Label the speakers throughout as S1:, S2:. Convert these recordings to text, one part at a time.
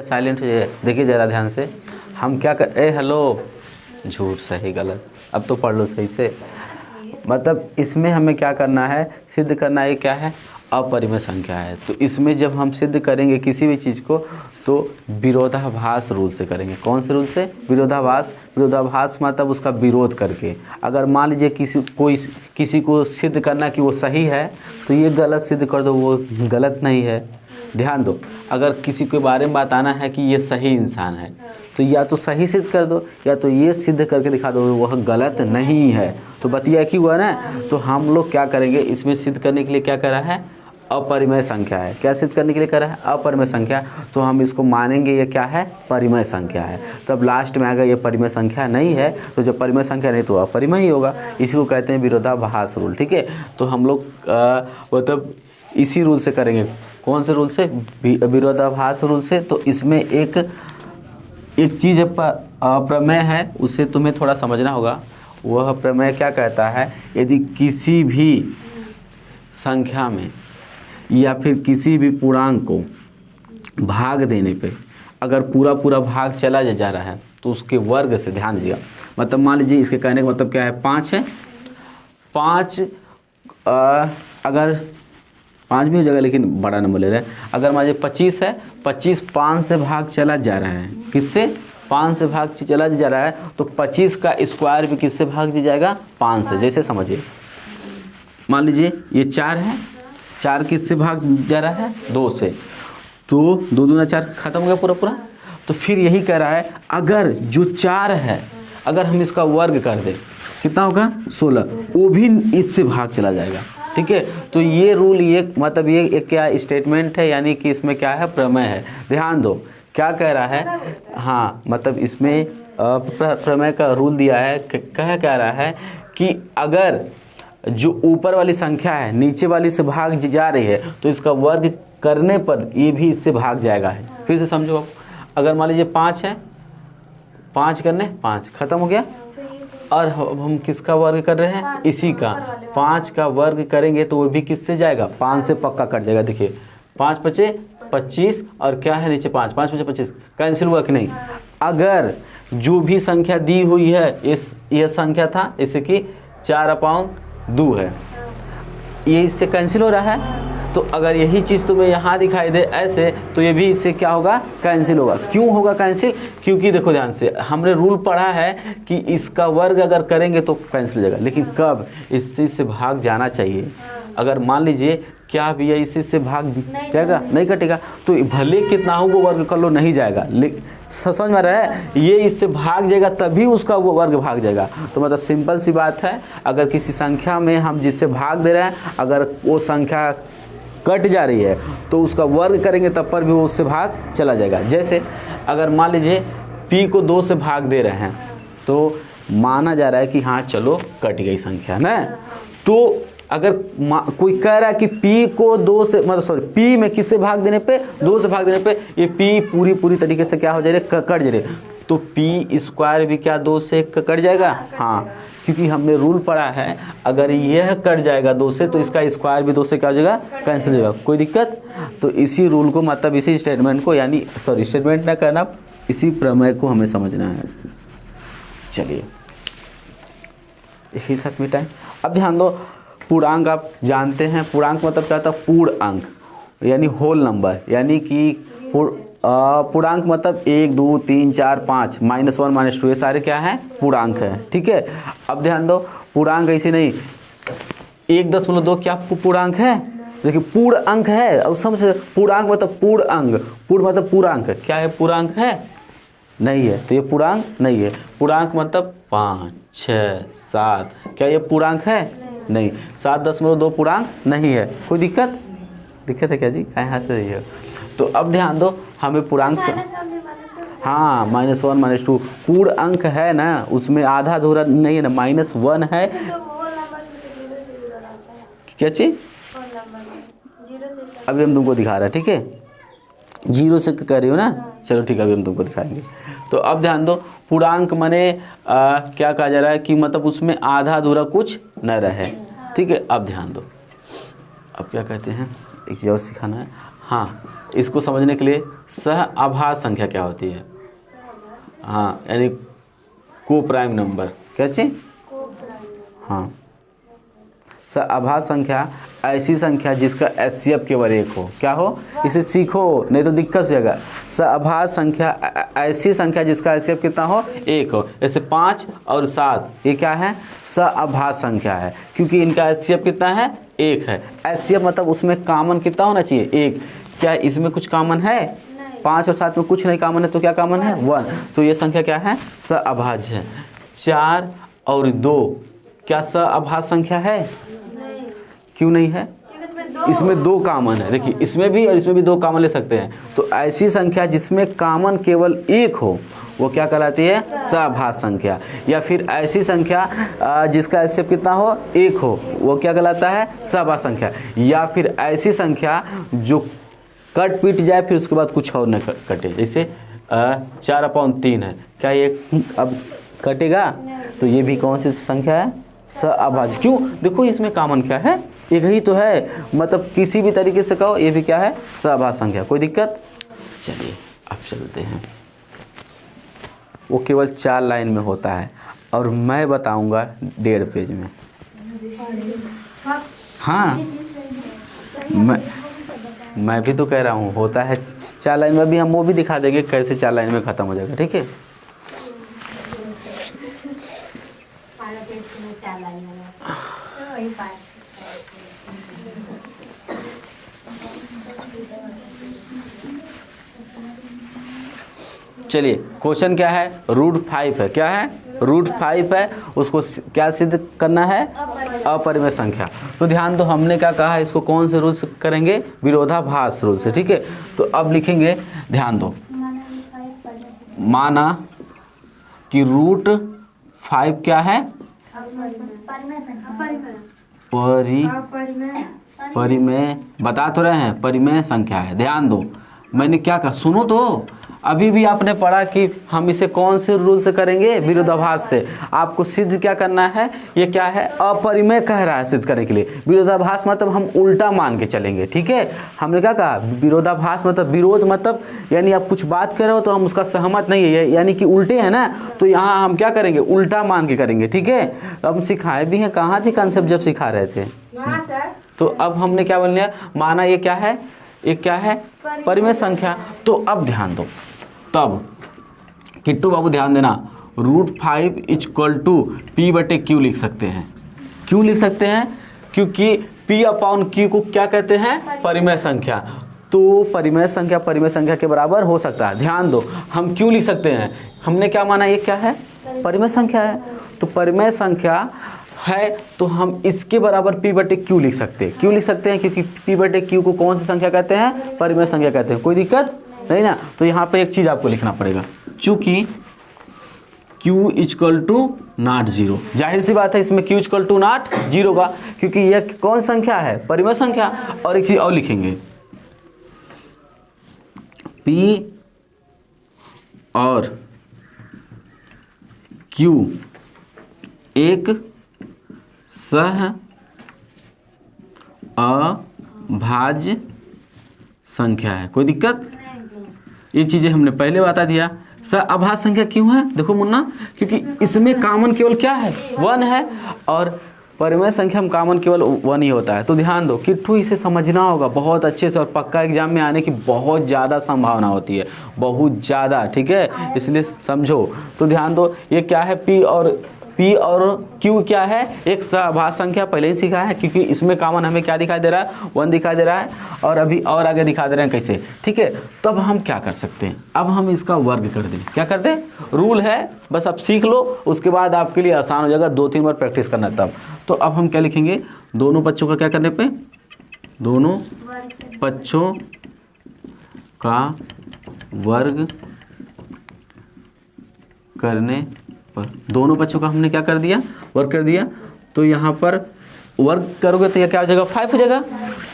S1: Silent हो जाइए, देखिए ज़रा ध्यान से। हम क्या कर हेलो, झूठ सही गलत, अब तो पढ़ लो सही से। मतलब इसमें हमें क्या करना है, सिद्ध करना है क्या है, अपरिमेय संख्या है। तो इसमें जब हम सिद्ध करेंगे किसी भी चीज़ को तो विरोधाभास रूल से करेंगे। कौन से रूल से? विरोधाभास। विरोधाभास मतलब उसका विरोध करके। अगर मान लीजिए किसी को सिद्ध करना कि वो सही है तो ये गलत सिद्ध कर दो, वो गलत नहीं है। ध्यान दो, अगर किसी के बारे में बताना है कि ये सही इंसान है तो या तो सही सिद्ध कर दो या तो ये सिद्ध करके दिखा दो वह गलत नहीं है। तो बतिया कि हुआ ना। तो हम लोग क्या करेंगे, इसमें सिद्ध करने के लिए क्या करा है, अपरिमेय संख्या है। क्या सिद्ध करने के लिए करा है, अपरिमेय संख्या। तो हम इसको मानेंगे ये क्या है, परिमेय संख्या है। तब लास्ट में आएगा ये परिमेय संख्या नहीं है, तो जब परिमेय संख्या नहीं तो अपरिमेय ही होगा। इसी को कहते हैं विरोधाभास रूल। ठीक है, तो हम लोग मतलब इसी रूल से करेंगे। कौन से रूल से? विरोधाभास रूल से। तो इसमें एक चीज़ प्रमेय है, उसे तुम्हें थोड़ा समझना होगा। वह प्रमेय क्या कहता है, यदि किसी भी संख्या में या फिर किसी भी पूर्णांक को भाग देने पे अगर पूरा पूरा भाग चला जा रहा है तो उसके वर्ग से, ध्यान दीजिएगा, मतलब मान लीजिए इसके कहने का मतलब क्या है, 5 है। 5 अगर 5 भी हो जाएगा लेकिन बड़ा नंबर ले रहे हैं। अगर मान लीजिए 25 है, 25 5 से भाग चला जा रहा है। किससे? 5 से भाग चला जा रहा है तो 25 का स्क्वायर भी किससे भाग दिया जाएगा, 5 से। जैसे समझिए, मान लीजिए ये 4 है, 4 किससे भाग जा रहा है, 2 से। तो 2 दूना 4 खत्म हो गया पूरा पूरा। तो फिर यही कह रहा है, अगर जो 4 है अगर हम इसका वर्ग कर दें कितना होगा, 16, वो भी इससे भाग चला जाएगा। ठीक है, तो ये रूल, ये मतलब ये एक क्या स्टेटमेंट है, यानी कि इसमें क्या है, प्रमेय है। ध्यान दो क्या कह रहा है, हाँ मतलब इसमें प्रमेय का रूल दिया है। कह रहा है कि अगर जो ऊपर वाली संख्या है नीचे वाली से भाग जा रही है तो इसका वर्ग करने पर ये भी इससे भाग जाएगा। फिर से समझो आप, अगर मान लीजिए 5 है, 5 करने 5 खत्म हो गया, और हम किसका वर्ग कर रहे हैं, इसी का। 5 का वर्ग करेंगे तो वो भी किससे जाएगा, 5 से पक्का कट जाएगा। देखिए 5 पचे 25 और क्या है नीचे 5, 5 पचे 25, कैंसिल हुआ कि नहीं। अगर जो भी संख्या दी हुई है, यह संख्या था जैसे कि 4/2 है, ये इससे कैंसिल हो रहा है। तो अगर यही चीज़ तुम्हें यहाँ दिखाई दे ऐसे, तो ये भी इससे क्या होगा, कैंसिल होगा। क्यों होगा कैंसिल? क्योंकि देखो ध्यान से, हमने रूल पढ़ा है कि इसका वर्ग अगर करेंगे तो कैंसिल हो जाएगा, लेकिन कब, इससे भाग जाना चाहिए। अगर मान लीजिए क्या भैया इससे भाग जाएगा, नहीं कटेगा, तो भले कितना हो वो वर्ग कर लो, नहीं जाएगा। समझ में रहा है, ये इससे भाग जाएगा तभी उसका वो वर्ग भाग जाएगा। तो मतलब सिंपल सी बात है, अगर किसी संख्या में हम जिससे भाग दे रहे हैं अगर वो संख्या कट जा रही है तो उसका वर्ग करेंगे तब पर भी वो उससे भाग चला जाएगा। जैसे अगर मान लीजिए p को 2 से भाग दे रहे हैं तो माना जा रहा है कि हाँ चलो कट गई संख्या ना। तो अगर कोई कह रहा है कि p को 2 से मतलब p में किससे भाग देने पे, 2 से भाग देने पे ये p पूरी तरीके से क्या हो जाएगा, कट जाएगा। तो p स्क्वायर भी क्या 2 से कट जाएगा, हाँ, क्योंकि हमने रूल पढ़ा है अगर यह कट जाएगा 2 से तो इसका स्क्वायर भी 2 से क्या हो जाएगा, कैंसिल हो जाएगा। कोई दिक्कत? तो इसी रूल को मतलब इसी स्टेटमेंट को, यानी स्टेटमेंट ना करना, इसी प्रमेय को हमें समझना है। चलिए एक ही साथ मिटाएं। अब ध्यान दो, पूर्णांक आप जानते हैं, पूर्णांक मतलब क्या होता है, पूर्ण अंक यानी होल नंबर, यानी कि पूर्णांक मतलब 1 2 3 4 5 -1 -2 ये सारे क्या हैं, पूर्णांक है। ठीक है, अब ध्यान दो, पूर्णांक ऐसे नहीं, 1.2 क्या पूर्णांक है, देखिए पूर्ण अंक है। और समझ, पूर्णांक मतलब पूर्ण अंक, पूर्ण मतलब पूर्णांक, क्या है, पूर्णांक है नहीं है, तो ये पूर्णांक नहीं है। पूर्णांक मतलब 5 6 7, क्या ये पूर्णांक है, नहीं। 7.2 पूर्णांक नहीं है। कोई दिक्कत है क्या जी, कहाँ से रही है। तो अब ध्यान दो, हमें पूर्णांक से, हाँ -1 -2 पूर्ण अंक है ना, उसमें आधा अधूरा नहीं है ना, -1 है। क्या चीज, अभी हम तुमको दिखा रहे हैं। ठीक है, 0 से कर रही हो ना, चलो ठीक है, अभी हम तुमको दिखाएंगे। तो अब ध्यान दो, पूर्णांक माने क्या कहा जा रहा है कि मतलब उसमें आधा अधूरा कुछ न रहे। ठीक है, अब ध्यान दो, अब क्या कहते हैं, एक चीज़ और सिखाना है। हाँ, इसको समझने के लिए सहअभाज्य संख्या क्या होती है? हाँ, यानी को प्राइम नंबर। क्या चीज? हाँ, सहअभाज्य संख्या ऐसी संख्या जिसका एचसीएफ केवल एक हो। क्या हो? इसे सीखो नहीं तो दिक्कत हो जाएगा। सहअभाज्य संख्या ऐसी संख्या जिसका एचसीएफ कितना हो? एक हो। जैसे 5 और 7 ये क्या है? सहअभाज्य संख्या है, क्योंकि इनका एचसीएफ कितना है? एक है। एचसीएफ मतलब उसमें कॉमन कितना होना चाहिए? एक। क्या इसमें कुछ कॉमन है? 5 और 7 में कुछ नहीं कॉमन है, तो क्या कॉमन है? 1। तो ये संख्या क्या है? सहअभाज्य है। 4 और 2 क्या सहअभाज्य संख्या है? क्यों नहीं है? इसमें 2 कॉमन है। देखिए, इसमें भी और इसमें भी 2 कॉमन ले सकते हैं। तो ऐसी संख्या जिसमें कॉमन केवल एक हो वो क्या कहलाती है? सहअभाज्य संख्या। या फिर ऐसी संख्या जिसका एचसीएफ कितना हो? एक हो, वो क्या कहलाता है? सहअभाज्य संख्या। या फिर ऐसी संख्या जो कट पीट जाए फिर उसके बाद कुछ और न कटे। जैसे 4/3 है, क्या ये अब कटेगा? तो ये भी कौन सी संख्या है? सहअभाज्य। क्यों? देखो इसमें कॉमन क्या है? एक ही तो है। मतलब किसी भी तरीके से कहो ये भी क्या है? सहअभाज्य संख्या। कोई दिक्कत? चलिए अब चलते हैं। वो केवल 4 लाइन में होता है और मैं बताऊंगा 1.5 पेज में। हाँ, मैं भी तो कह रहा हूँ होता है 4 लाइन में। भी हम वो भी दिखा देंगे कैसे 4 लाइन में ख़त्म हो जाएगा। ठीक है, चलिए क्वेश्चन क्या है? √5 है। क्या है? √5 है। उसको क्या सिद्ध करना है? अपरिमेय संख्या। तो ध्यान दो, हमने क्या कहा है? इसको कौन से रूल से करेंगे? विरोधाभास रूल से। ठीक है, तो अब लिखेंगे, ध्यान दो। माना कि √5 क्या है? परिमेय। बता तो रहे हैं परिमेय संख्या है। ध्यान दो, मैंने क्या कहा? सुनो तो। अभी भी आपने पढ़ा कि हम इसे कौन से रूल से करेंगे? विरोधाभास से। आपको सिद्ध क्या करना है? ये क्या है? अपरिमेय कह रहा है सिद्ध करने के लिए। विरोधाभास मतलब हम उल्टा मान के चलेंगे। ठीक है, हमने क्या कहा? विरोधाभास मतलब विरोध, मतलब यानी आप कुछ बात कर रहे हो तो हम उसका सहमत नहीं है, यानी कि उल्टे है ना। तो यहाँ हम क्या करेंगे? उल्टा मान के करेंगे। ठीक है, अब सिखाए भी हैं। कहाँ थी कंसेप्ट जब सिखा रहे थे? तो अब हमने क्या बोल लिया? माना ये क्या है? एक क्या है? परिमेय संख्या। तो अब ध्यान दो, तब किट्टू बाबू ध्यान देना, √5 = P/Q लिख सकते हैं। क्यों लिख सकते हैं? क्योंकि P/Q को क्या कहते हैं? परिमेय संख्या। तो परिमेय संख्या के बराबर हो सकता है। ध्यान दो, हम क्यों लिख सकते हैं? हमने क्या माना? ये क्या है? परिमेय संख्या है। तो परिमेय संख्या है तो हम इसके बराबर P/Q लिख सकते हैं। क्यों लिख सकते हैं? क्योंकि P/Q को कौन सी संख्या कहते हैं? परिमेय संख्या कहते हैं। कोई दिक्कत नहीं ना। तो यहाँ पे एक चीज आपको लिखना पड़ेगा, चूंकि Q = 0। जाहिर सी बात है इसमें Q = 0 का, क्योंकि यह कौन संख्या है? परिमेय संख्या। और एक चीज और लिखेंगे, P और Q एक सहअभाज्य संख्या है। कोई दिक्कत? ये चीजें हमने पहले बता दिया। सहअभाज्य संख्या क्यों है? देखो मुन्ना, क्योंकि इसमें कॉमन केवल क्या है? 1 है, और परिमेय संख्या में कॉमन केवल 1 ही होता है। तो ध्यान दो किट्ठू, इसे समझना होगा बहुत अच्छे से, और पक्का एग्जाम में आने की बहुत ज़्यादा संभावना होती है, बहुत ज़्यादा। ठीक है, इसलिए समझो। तो ध्यान दो, ये क्या है? P और Q क्या है? एक सहअभाज्य संख्या। पहले ही सीखा है, क्योंकि इसमें कॉमन हमें क्या दिखाई दे रहा है? 1 दिखाई दे रहा है। और अभी और आगे दिखा दे रहे हैं कैसे। ठीक है, तब हम क्या कर सकते हैं? अब हम इसका वर्ग कर दें। क्या कर दें? रूल है, बस आप सीख लो, उसके बाद आपके लिए आसान हो जाएगा। 2-3 बार प्रैक्टिस करना तब। तो अब हम क्या लिखेंगे? दोनों पक्षों का क्या करने पे? दोनों पक्षों का वर्ग करने पर। दोनों पक्षों का हमने क्या कर दिया? वर्ग कर दिया। तो यहाँ पर वर्ग करोगे तो यह क्या हो जाएगा? 5 हो जाएगा।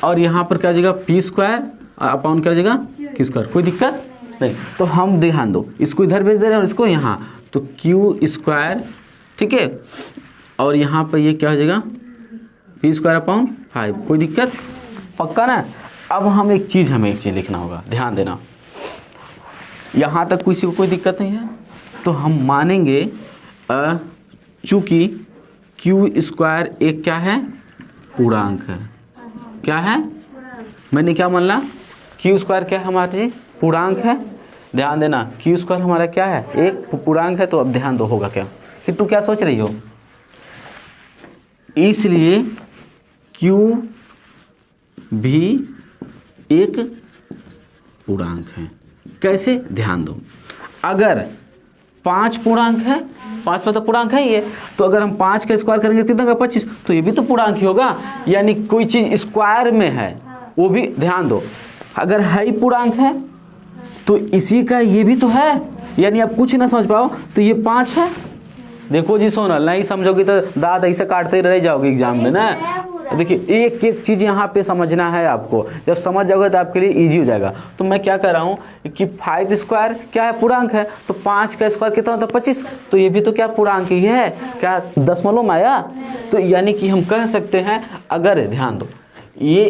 S1: और यहाँ पर क्या हो जाएगा? P² अपॉन क्या हो जाएगा? Q²। कोई दिक्कत नहीं। तो हम ध्यान दो, इसको इधर भेज दे रहे हैं और इसको यहाँ, तो Q²। ठीक है, और यहाँ पर ये क्या हो जाएगा? P² upon 5। कोई दिक्कत? पक्का ना? अब हमें एक चीज़ लिखना होगा, ध्यान देना। यहाँ तक किसी को कोई दिक्कत नहीं है? तो हम मानेंगे चूँकि क्यू स्क्वायर एक क्या है, पूर्णांक है। क्या है? मैंने क्या मान ला? क्यू स्क्वायर क्या है हमारी? पूर्णांक है। ध्यान देना, क्यू स्क्वायर हमारा क्या है? एक पूर्णांक है। तो अब ध्यान दो होगा क्या, कि तू क्या सोच रही हो? इसलिए क्यू भी एक पूर्णांक है। कैसे? ध्यान दो, अगर 5 पूर्णांक है, 5 मतलब पूर्णांक है ये, तो अगर हम 5 का स्क्वायर करेंगे कितना का? 25, तो ये भी तो पूर्णांक ही होगा। यानी कोई चीज़ स्क्वायर में है, वो भी ध्यान दो, अगर है ही पूर्णांक है तो इसी का ये भी तो है। यानी आप कुछ ना समझ पाओ तो ये 5 है। देखो जी सोनल, नहीं समझोगे तो दांत ऐसे काटते रह जाओगे एग्जाम में ना। देखिए एक एक चीज़ यहाँ पे समझना है आपको, जब समझ जाओगे तो आपके लिए इजी हो जाएगा। तो मैं क्या कर रहा हूँ कि 5 स्क्वायर क्या है? पूर्णांक है। तो 5 का स्क्वायर कितना होता है? 25। तो ये भी तो क्या पूर्णांक ही है? क्या दशमलव में आया? तो यानी कि हम कह सकते हैं, अगर ध्यान दो ये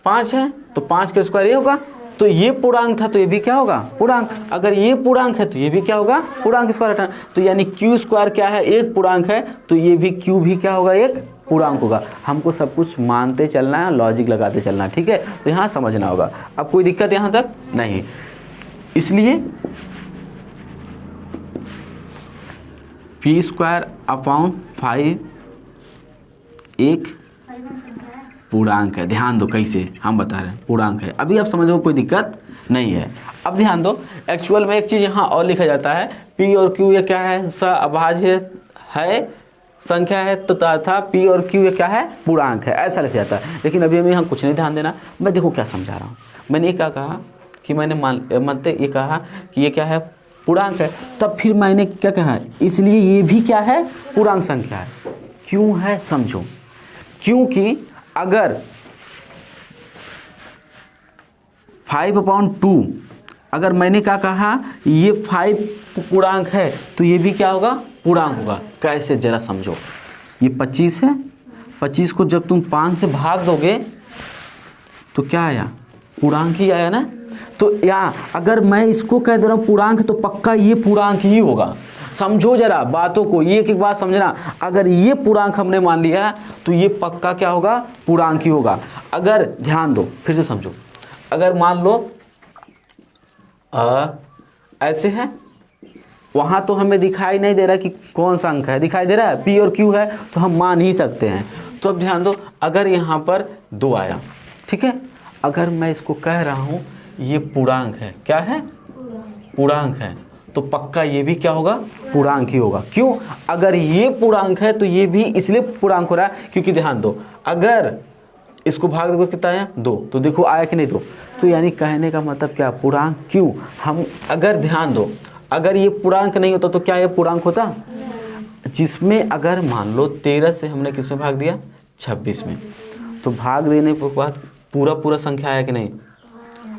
S1: 5 है तो 5 का स्क्वायर ये होगा, तो ये पूर्णांक था तो ये भी क्या होगा? पूर्णांक। अगर ये पूर्णांक है तो ये भी क्या होगा? पूर्णांक स्क्वायर हटाना। तो यानी क्यू स्क्वायर क्या है? एक पूर्णांक है, तो ये भी क्यू भी क्या होगा? एक पूर्णांक होगा। हमको सब कुछ मानते चलना है, लॉजिक लगाते चलना है, ठीक है? तो यहाँ समझना होगा। अब कोई दिक्कत यहाँ तक नहीं। इसलिए पी स्क्वायर अपॉन 5 एक पूर्णांक है। ध्यान दो कैसे हम बता रहे हैं, पूर्णांक है। अभी आप समझो, कोई दिक्कत नहीं है। अब ध्यान दो, एक्चुअल में एक चीज़ यहाँ और लिखा जाता है, पी और क्यू ये क्या है? अभाज्य है, संख्या है, तो तथा पी और क्यू ये क्या है? पूर्णांक है, ऐसा लिखा जाता है। लेकिन अभी हमें यहाँ कुछ नहीं ध्यान देना। मैं देखो क्या समझा रहा हूँ। मैंने ये क्या कहा कि मैंने मानते ये कहा कि ये क्या है? पूर्णांक है। तब फिर मैंने क्या कहा? इसलिए ये भी क्या है? पूर्णांक संख्या है। क्यों है? समझो, क्योंकि अगर 5/2, अगर मैंने क्या कहा ये 5 पूर्णांक है तो ये भी क्या होगा? पूर्णांक होगा। कैसे? जरा समझो। ये 25 है, 25 को जब तुम 5 से भाग दोगे तो क्या आया? पूर्णांक ही आया ना। तो या अगर मैं इसको कह दे रहा हूँ पूर्णांक, तो पक्का ये पूर्णांक ही होगा। समझो जरा बातों को, एक एक बात समझना। अगर ये पूर्णांक हमने मान लिया तो ये पक्का क्या होगा? पूर्णांक ही होगा। अगर ध्यान दो, फिर से समझो, अगर मान लो ऐसे है, वहाँ तो हमें दिखाई नहीं दे रहा कि कौन सा अंक है, दिखाई दे रहा है पी और क्यू है, तो हम मान ही सकते हैं। तो अब ध्यान दो, अगर यहाँ पर 2 आया, ठीक है, अगर मैं इसको कह रहा हूँ ये पूर्णांक है, क्या है? पूर्णांक है, तो पक्का ये भी क्या होगा? पूर्णांक ही होगा। क्यों? अगर ये पूर्णांक है तो ये भी इसलिए पूर्णांक हो रहा है क्योंकि ध्यान दो, अगर इसको भाग दो कितना आया? 2, तो देखो आया कि नहीं 2। तो यानी कहने का मतलब क्या? पूर्णांक। क्यों? हम अगर ध्यान दो, अगर ये पूर्णांक नहीं होता तो क्या ये पूर्णांक होता? जिसमें अगर मान लो 13 से हमने किस में भाग दिया? 26 में, तो भाग देने के बाद पूरा संख्या आया कि नहीं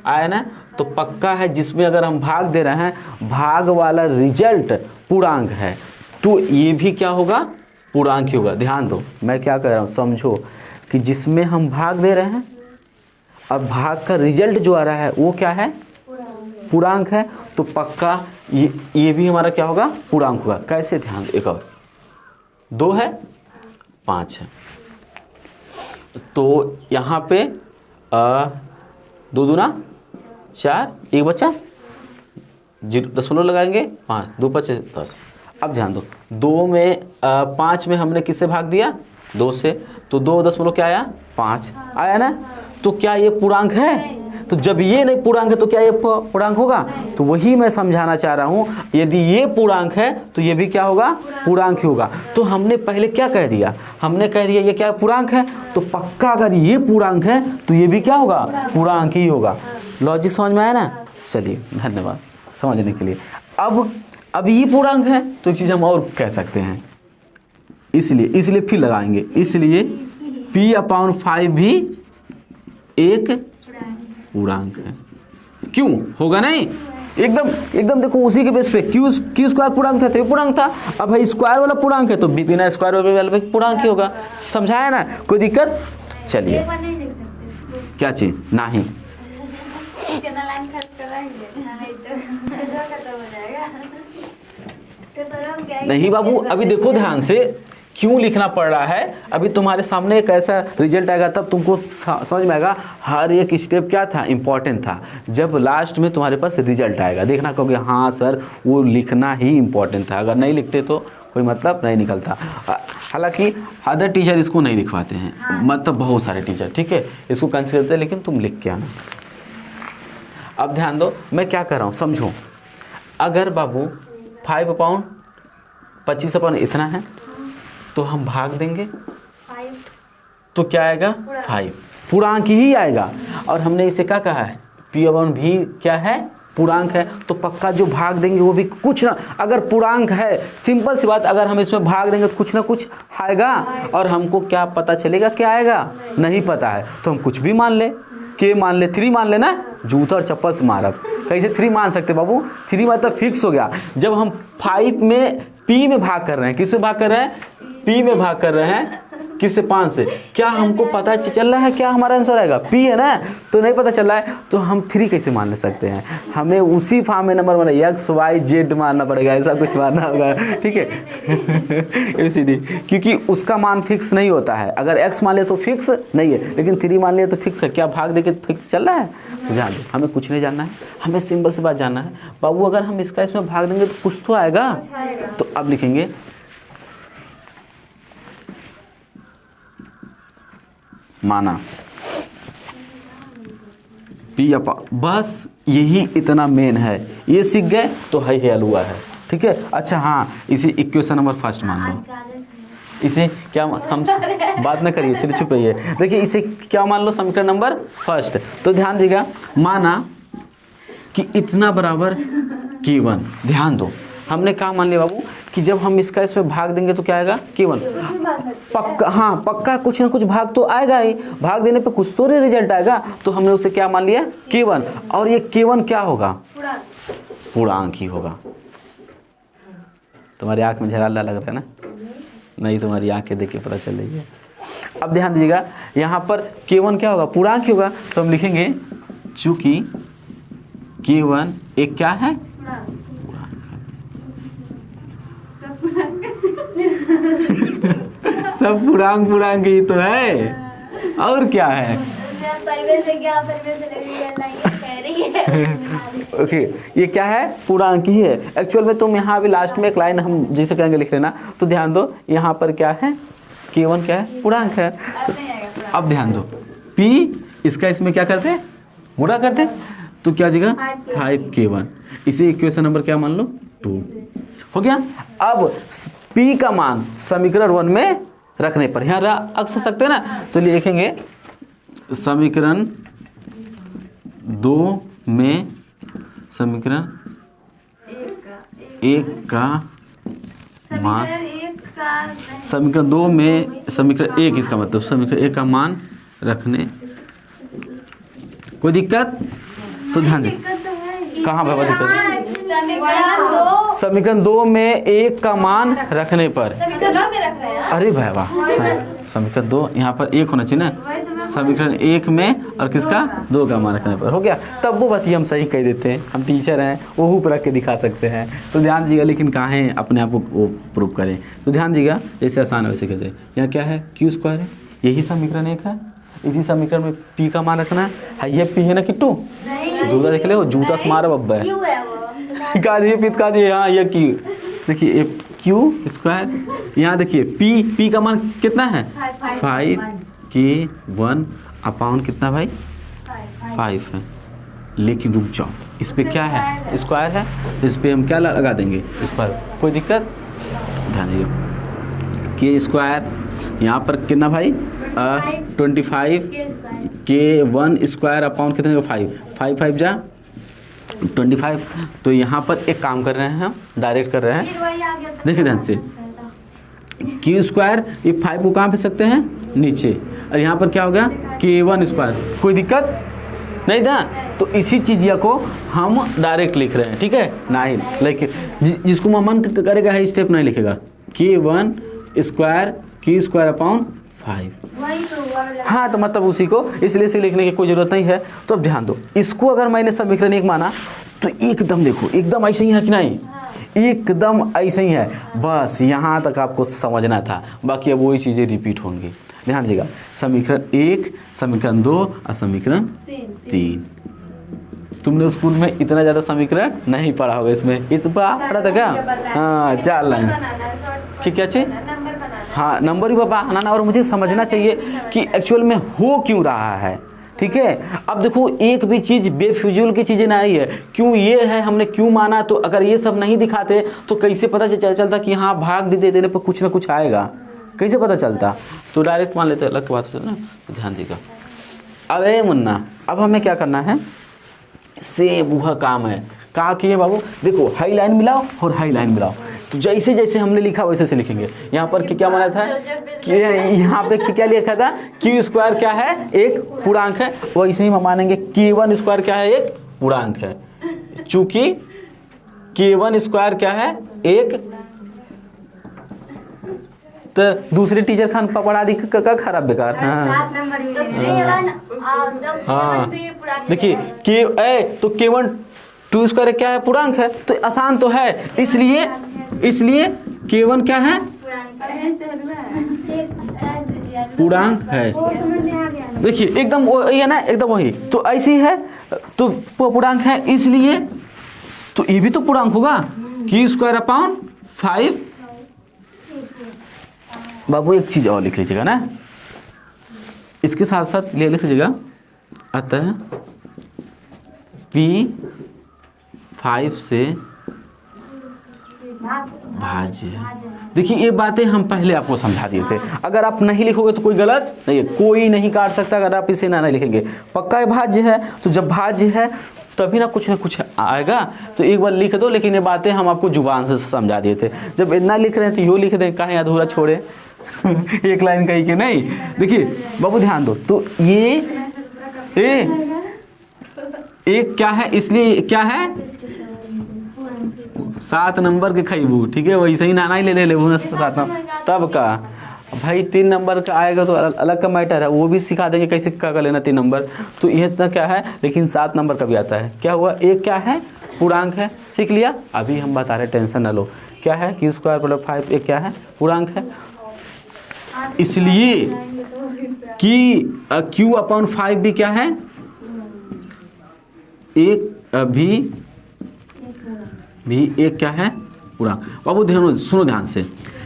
S1: आया ना? तो पक्का है जिसमें अगर हम भाग दे रहे हैं, भाग वाला रिजल्ट पूर्णांक है, तो ये भी क्या होगा? पूर्णांक ही होगा। ध्यान दो मैं क्या कह रहा हूँ, समझो कि जिसमें हम भाग दे रहे हैं और भाग का रिजल्ट जो आ रहा है वो क्या है? पूर्णांक है। तो पक्का ये भी हमारा क्या होगा? पूर्णांक होगा। कैसे? ध्यान दो, एक और 2 है, 5 है, तो यहाँ पे 2 दूना 4, 1 बचा 0, दशमलव लगाएंगे 5, 2 5 10। अब ध्यान दो, 2 में 5 में हमने किससे भाग दिया? 2 से, तो 2 दशमलव क्या आया? 5 आया ना। तो क्या ये पूर्णांक है? तो जब ये नहीं पूर्णांक है तो क्या ये पूर्णांक होगा? तो वही मैं समझाना चाह रहा हूँ, यदि ये पूर्णांक है तो ये भी क्या होगा? पूर्णांक ही होगा। तो हमने पहले क्या कह दिया? हमने कह दिया ये क्या पूर्णांक है, तो पक्का अगर ये पूर्णांक है तो ये भी क्या होगा? पूर्णांक ही होगा। लॉजिक समझ में आया ना? चलिए धन्यवाद समझने के लिए। अब ये पूर्णांक है तो एक चीज़ हम और कह सकते हैं, इसलिए फिर लगाएंगे, इसलिए p/5 भी एक पूर्णांक है। क्यों? होगा नहीं? एकदम देखो उसी के बेस पे क्यू स्क्वायर पूर्णांक था तो ये पूर्णांक था। अब है स्क्वायर वाला पूर्णांक है तो बिना स्क्वायर वाला पूर्णांक ही होगा। समझाया ना? कोई दिक्कत? चलिए
S2: पेपर नहीं लिख सकते इसको।
S1: क्या चीज़ नहीं,
S2: कितना लाइन खर्च कराएंगे? नहीं तो पेपर खत्म हो जाएगा। पेपर हम क्या ही
S1: नहीं बाबू अभी देखो ध्यान से क्यों लिखना पड़ रहा है। अभी तुम्हारे सामने एक ऐसा रिजल्ट आएगा तब तुमको समझ में आएगा हर एक स्टेप क्या था, इम्पोर्टेंट था। जब लास्ट में तुम्हारे पास रिजल्ट आएगा देखना कहोगे हाँ सर वो लिखना ही इम्पोर्टेंट था, अगर नहीं लिखते तो कोई मतलब नहीं निकलता। हालांकि अदर टीचर इसको नहीं लिखवाते हैं, मतलब बहुत सारे टीचर, ठीक है, इसको कंसिडर करते हैं, लेकिन तुम लिख के आना। अब ध्यान दो मैं क्या कर रहा हूँ समझो। अगर बाबू 5/25 इतना है तो हम भाग देंगे
S2: 5
S1: तो क्या आएगा 5, पूर्णांक ही आएगा। और हमने इसे क्या कहा है P/1 भी क्या है पूर्णांक है, तो पक्का जो भाग देंगे वो भी कुछ ना, अगर पूर्णांक है सिंपल सी बात, अगर हम इसमें भाग देंगे तो कुछ ना कुछ आएगा। और हमको क्या पता चलेगा क्या आएगा, नहीं पता है तो हम कुछ भी मान ले, के मान ले, 3 मान लेना, जूता और चप्पल से मारब। कैसे 3 मान सकते बाबू, 3 मतलब फिक्स हो गया। जब हम 5 में P में भाग कर रहे हैं, किससे भाग कर रहे हैं, P में भाग कर रहे हैं, किससे 5 से, क्या हमको पता चल रहा है क्या हमारा आंसर आएगा, P है ना, तो नहीं पता चल रहा है तो हम 3 कैसे मान ले सकते हैं, हमें उसी फॉर्म में नंबर माना X Y Z मानना पड़ेगा, ऐसा कुछ मानना होगा, ठीक है ABCD, क्योंकि उसका मान फिक्स नहीं होता है। अगर X मान ले तो फिक्स नहीं है, लेकिन 3 मान ले तो फिक्स है। क्या भाग दे के फिक्स चल रहा है, तो ध्यान दो हमें कुछ नहीं जानना है, हमें सिंपल सी बात जानना है बाबू, अगर हम इसका इसमें भाग देंगे तो कुछ तो आएगा। तो अब लिखेंगे माना P बस यही इतना मेन है, ये सीख गए तो है हलवा है, ठीक है। अच्छा हाँ इसे इक्वेशन नंबर फर्स्ट मान लो, इसे क्या हम बात ना करिए, चलिए चुप रहिए। देखिए इसे क्या मान लो, समीकरण नंबर फर्स्ट। तो ध्यान दीजिएगा माना कि इतना बराबर K1, ध्यान दो हमने क्या मान लिया बाबू कि जब हम इसका इसमें भाग देंगे तो क्या आएगा K1, पक्का, हाँ पक्का कुछ ना कुछ भाग तो आएगा ही, भाग देने पे कुछ तो रिजल्ट आएगा, तो हमने उसे क्या मान लिया K1। और ये K1 क्या होगा, पूर्णांक ही होगा। तुम्हारी आंख में झराला लग रहा है ना, नहीं तुम्हारी आंखें देख के पता चल रही है। अब ध्यान दीजिएगा यहाँ पर K1 क्या होगा, पूर्णांक ही होगा, तो हम लिखेंगे चूंकि K1 एक क्या है, सब पूर्णांक ही तो है, और क्या है। ओके ये क्या है, पूर्णांक ही है। एक्चुअल में तुम यहाँ भी लास्ट में एक लाइन हम जिसे कहेंगे लिख लेना, तो ध्यान दो यहाँ पर क्या है, K1 क्या है, पूर्णांक है। अब ध्यान दो P इसका इसमें क्या करते हैं, गुणा करते हैं, तो क्या हो जाएगा 5K1। इसे इक्वेशन नंबर क्या मान लो 2 हो गया। अब P का मान समीकरण 1 में रखने पर यहाँ रख सकते हैं ना, तो लिखेंगे समीकरण 2 में समीकरण 1 का मान, समीकरण 2 में समीकरण 1, इसका मतलब समीकरण 1 का मान रखने, कोई दिक्कत, तो ध्यान दे कहाँ बाबा दिक्कत, समीकरण 2 में 1 का मान रखने पर, अरे भाई वाह, समीकरण 2 यहाँ पर 1 होना चाहिए ना, समीकरण 1 में और किसका 2 का मान रखने पर हो गया। तब वो बात हम सही कह देते हैं, हम टीचर हैं वो ऊपर रख के दिखा सकते हैं, तो ध्यान दीजिएगा, लेकिन कहाँ है अपने आप को वो प्रूव करें, तो ध्यान दीजिएगा जैसे आसान है वैसे कैसे। यहाँ क्या है Q² है, यही समीकरण 1 है, इसी समीकरण में P का मान रखना है, ये P है ना किट्टू, जूता देख ले, जूता से मारा बब्बा है, का दिए पित का दिए, हाँ ये Q, देखिए Q², यहाँ देखिए P का मान कितना है 5K1 अपाउंड कितना भाई 5 है, लेकिन रुक जाओ इस पे क्या है, स्क्वायर है, इस पे हम क्या लगा देंगे स्क्वायर, कोई दिक्कत, ध्यान दीजिए K² यहाँ पर कितना भाई 25 K1² अपाउंड कितने का 5 5 जा 25। तो यहाँ पर एक काम कर रहे हैं हम, डायरेक्ट कर रहे हैं, देखिए ध्यान से Q², ये 5 को कहाँ पे सकते हैं नीचे, और यहाँ पर क्या हो गया K1², कोई दिक्कत नहीं था। तो इसी चीज़ को हम डायरेक्ट लिख रहे हैं, ठीक है, नहीं लेकिन जिसको मन करेगा है स्टेप नहीं लिखेगा, K1² Q² अपाउंड 5।
S2: वही तो हुआ वाला।
S1: हाँ तो मतलब उसी को इसलिए से लिखने की कोई ज़रूरत नहीं है। तो अब ध्यान दो, इसको अगर मैंने समीकरण 1 माना तो एकदम देखो एकदम ऐसे ही है कि नहीं, एकदम ऐसे ही है। बस यहाँ तक आपको समझना था, बाकी अब वही चीज़ें रिपीट होंगी। ध्यान दीजिएगा, समीकरण 1, समीकरण 2 और समीकरण 3। तुमने स्कूल में इतना ज़्यादा समीकरण नहीं पढ़ा होगा, इसमें इस बार पढ़ा था क्या? हाँ 4 लाइन की क्या चीज़, हाँ नंबर भी बनाना, और मुझे समझना चाहिए कि एक्चुअल में हो क्यों रहा है। ठीक है, अब देखो एक भी चीज़ बेफिजूल की चीज़ें नहीं है, क्यों ये है हमने क्यों माना, तो अगर ये सब नहीं दिखाते तो कैसे पता चलता कि हाँ भाग दे देने पर कुछ ना कुछ आएगा, कैसे पता चलता? तो डायरेक्ट मान लेते, अलग बात है ना। तो ध्यान देगा, अरे मुन्ना अब हमें क्या करना है, सेम वह काम है। कहा किए बाबू, देखो हाई लाइन मिलाओ और हाई लाइन मिलाओ, तो जैसे जैसे हमने लिखा वैसे से लिखेंगे। यहाँ पर क्या माना था कि यहाँ पे क्या लिखा था, क्यू स्क्वायर क्या है, एक पूर्णांक है, वैसे ही हम मानेंगे k1 स्क्वायर क्या है, एक पूर्णांक है। चूंकि k1 स्क्वायर क्या है, एक, तो दूसरे टीचर खान पढ़ा दी का खराब बेकार। हाँ हाँ देखिए तो k1 2 स्क्वायर क्या है, पूर्णांक है, तो आसान तो है, इसलिए k1 क्या है, पूर्णांक है। देखिए एकदम ये है ना, एकदम वही, तो ऐसी है तो पूर्णांक है, इसलिए तो ये भी तो पूर्णांक होगा, q स्क्वायर अपॉन 5। बाबू एक चीज और लिख लीजिएगा ना, इसके साथ साथ ले लिख लीजिएगा, अतः p 5 से भाज्य है। देखिए ये बातें हम पहले आपको समझा दिए थे, अगर आप नहीं लिखोगे तो कोई गलत नहीं है, कोई नहीं काट सकता अगर आप इसे ना लिखेंगे। पक्का ये भाज्य है, तो जब भाज्य है तभी ना कुछ आएगा, तो एक बार लिख दो। लेकिन ये बातें हम आपको जुबान से समझा दिए थे, जब इतना लिख रहे हैं तो यो लिख दें, कहीं अधूरा छोड़े एक लाइन कही के नहीं। देखिए बाबू ध्यान दो, तो ये एक क्या है, इसलिए क्या है 7 नंबर के खैबू, ठीक है, वैसे ही नाना ही ले 7 नंबर तब का। भाई 3 नंबर का आएगा तो अलग का मैटर है, वो भी सिखा देंगे कैसे क्या लेना 3 नंबर। तो ये इतना क्या है, लेकिन 7 नंबर का भी आता है। क्या हुआ, एक क्या है, पूर्णांक है, सीख लिया। अभी हम बता रहे, टेंशन न लो, क्या है q स्क्वायर प्लस 5, एक क्या है, पूर्णांक है, इसलिए कि q अपॉन 5 भी क्या है, एक भी एक क्या है, पूर्णांक। बाबू ध्यान सुनो ध्यान से,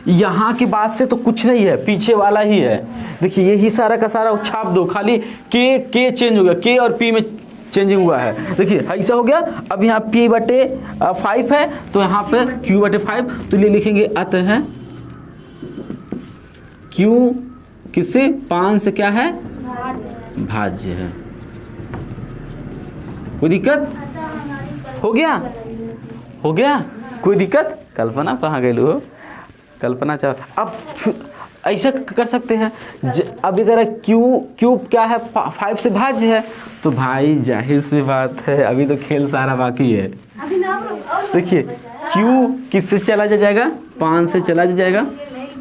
S1: यहाँ की बात से तो कुछ नहीं है, पीछे वाला ही है। देखिए यही सारा का सारा छाप दो, खाली के चेंज हो गया, के और पी में चेंजिंग हुआ है। देखिए ऐसा हो गया। अब यहाँ p/5 है, तो यहाँ पे q/5, तो ये लिखेंगे अतः q किससे, 5 से क्या है, भाज्य है। कोई दिक्कत हो गया कोई दिक्कत? कल्पना कहाँ गई हो, कल्पना चाह। अब ऐसा कर सकते हैं, अब अगर क्यू क्या है, 5 से भाज्य है, तो भाई जाहिर सी बात है अभी तो खेल सारा बाकी है। देखिए क्यू किससे चला जाएगा, 5 से चला जाएगा,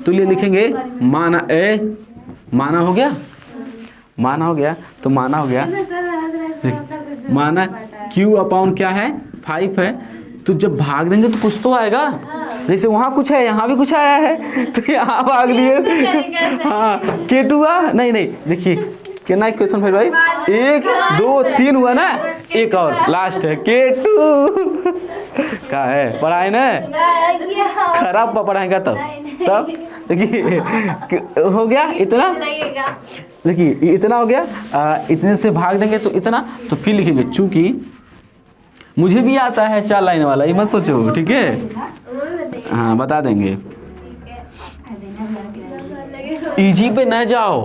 S1: तो ये लिखेंगे माना हो गया, तो माना हो गया, माना क्यू अपॉन क्या है, 5 है, तो जब भाग देंगे तो कुछ तो आएगा। जैसे वहाँ कुछ है, यहाँ भी कुछ आया है, तो यहाँ भाग दिए। हाँ K2 हुआ, नहीं देखिए कितना क्वेश्चन फिर भाई, 1 2 3 हुआ ना, एक और लास्ट है K2 का है, पढ़ाए ना खराब पढ़ाएगा तब देखिए हो गया इतना, देखिए इतना हो गया, इतने से भाग देंगे तो इतना, तो फिर लिखेंगे चूंकि मुझे भी आता है 4 लाइन वाला, ये मत सोचो, ठीक है, हाँ बता देंगे। इजी पे न जाओ,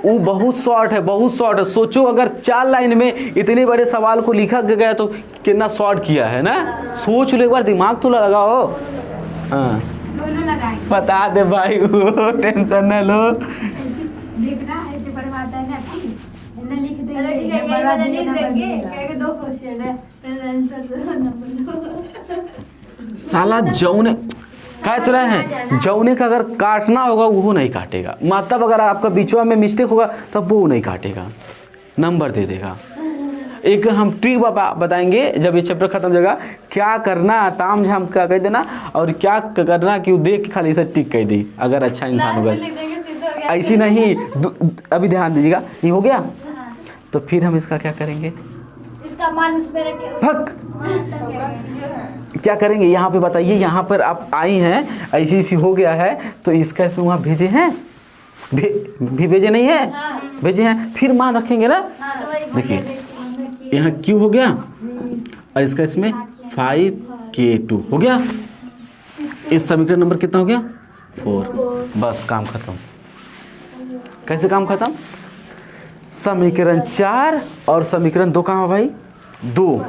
S1: वो बहुत शॉर्ट है। सोचो अगर 4 लाइन में इतने बड़े सवाल को लिखा गया तो कितना शॉर्ट किया है ना, सोच लो एक बार, दिमाग तो लगाओ। हाँ बता दे भाई, वो टेंशन न लो। साला जौन कह तो रहे हैं जौने का अगर काटना होगा वो नहीं काटेगा, मतलब अगर आपका बीचवा में मिस्टेक होगा तब वो नहीं काटेगा, नंबर दे देगा। एक हम ट्रिक बताएंगे जब ये चैप्टर खत्म हो जाएगा, क्या करना ताम झाम क्या कह देना और क्या करना कि वो देख के खाली इसे टिक कह दी अगर अच्छा इंसान होगा। ऐसी नहीं, अभी ध्यान दीजिएगा, ये हो गया तो फिर हम इसका क्या करेंगे,
S2: इसका मान उसमें रखे
S1: फक क्या करेंगे यहाँ पे बताइए। यहाँ पर आप आई हैं ऐसी ऐसी हो गया है तो इसका इसमें वहाँ भेजे हैं भी भेजे नहीं है, भेजे हैं, फिर मान रखेंगे ना। देखिए यहाँ क्यू हो गया और इसका इसमें 5K2 हो गया। इस समीकरण नंबर कितना हो गया 4। बस काम खत्म। कैसे काम खत्म, समीकरण 4 और समीकरण 2 कहाँ है भाई 2।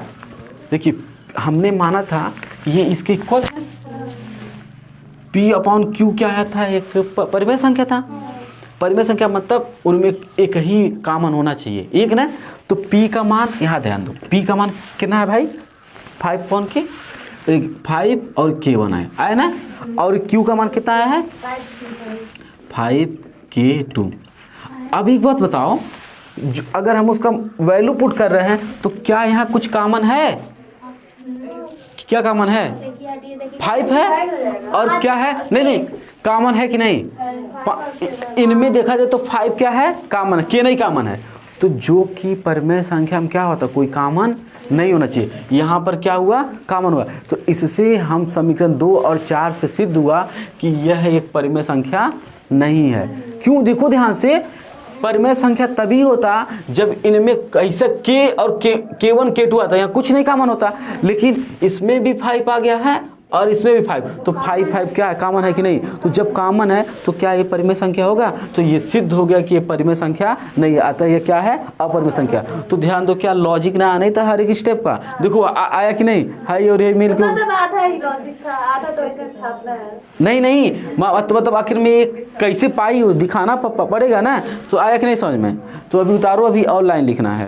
S1: देखिए हमने माना था ये इसके इक्वल P/Q क्या है था, एक परिमेय संख्या था। परिमेय संख्या मतलब उनमें एक ही कॉमन होना चाहिए, एक ना। तो P का मान यहाँ ध्यान दो, P का मान कितना है भाई 5K, 5 और K1 आया ना, और Q का मान कितना आया है 5K2। अब एक बात बताओ, अगर हम उसका वैल्यू पुट कर रहे हैं तो क्या यहाँ कुछ कॉमन है, क्या कॉमन है 5 है और क्या है, नहीं कॉमन है कि नहीं, इनमें देखा जाए तो 5 क्या है कॉमन है, K नहीं कॉमन है। तो जो कि परिमेय संख्या में क्या होता है कोई कॉमन नहीं होना चाहिए, यहाँ पर क्या हुआ कॉमन हुआ। तो इससे हम समीकरण 2 और 4 से सिद्ध हुआ कि यह एक परिमेय संख्या नहीं है। क्यों, देखो ध्यान से, परिमेय संख्या तभी होता जब इनमें कैसे K और K1 K2 आता, यहाँ कुछ नहीं कॉमन होता, लेकिन इसमें भी 5 आ गया है और इसमें भी 5, तो 5 क्या है कॉमन है कि नहीं। तो जब कॉमन है तो क्या ये परिमेय संख्या होगा, तो ये सिद्ध हो गया कि ये परिमेय संख्या नहीं आता, ये क्या है अपरिमेय संख्या। तो ध्यान दो क्या लॉजिक ना आना ही था हर एक स्टेप का, देखो आया कि नहीं, हाई और ये मिल के नहीं मतलब आखिर में ये कैसे पाई हो दिखाना पड़ेगा ना, तो आया कि नहीं समझ में। तो अभी उतारो, अभी और लाइन लिखना है।